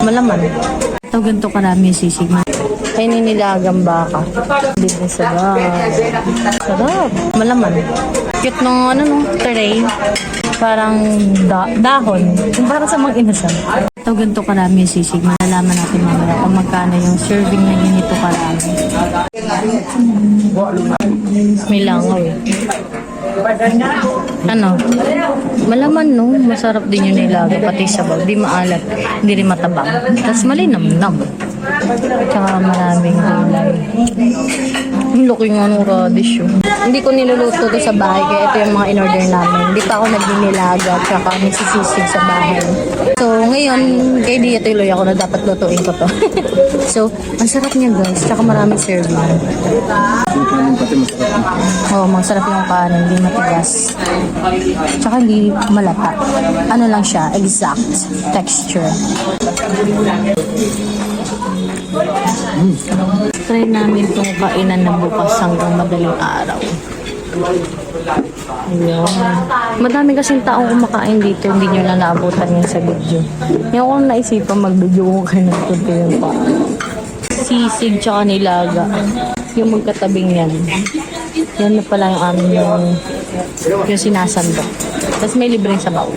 malaman. Ito ganito karami sisig. Ay ninilagang baka. Dito sa sarap. Malaman. Cute nung ano no, tray. Parang dahon. Yung parang sa mga inasal. Ito ganito karami sisig. Malalaman natin mamaya kung magkano yung serving na ganito karami. May langaw eh. Ano? Malaman no, masarap din yung nilaga, pati sabaw, di maalat, hindi rin matabang. Tapos malinamnam. Tsaka maraming gulay. Ang laki nga ng radish yun. Hindi ko niluluto to sa bahay, kaya ito yung mga in-order namin. Hindi pa ako nagninilaga, tsaka nagsisisig sa bahay. So, ngayon, kay Dia tuloy ako na dapat lutuin ko to. So, ang sarap niya guys, tsaka maraming serving. Oo, masarap yung kanin, hindi matigas. Tsaka hindi malata. Ano lang siya, exact texture. Try namin itong kainan na bukas hanggang madaling araw. Ayun. Madami kasing taong kumakain dito, hindi nyo na naabutan yun sa video. Yung kung naisipan mag-video kung kayo nagtunti yung pa. Sisig tsaka nilaga. Yung magkatabing yan. Yan na pala yung amin yung sinasandok. Tapos may libreng sabaw.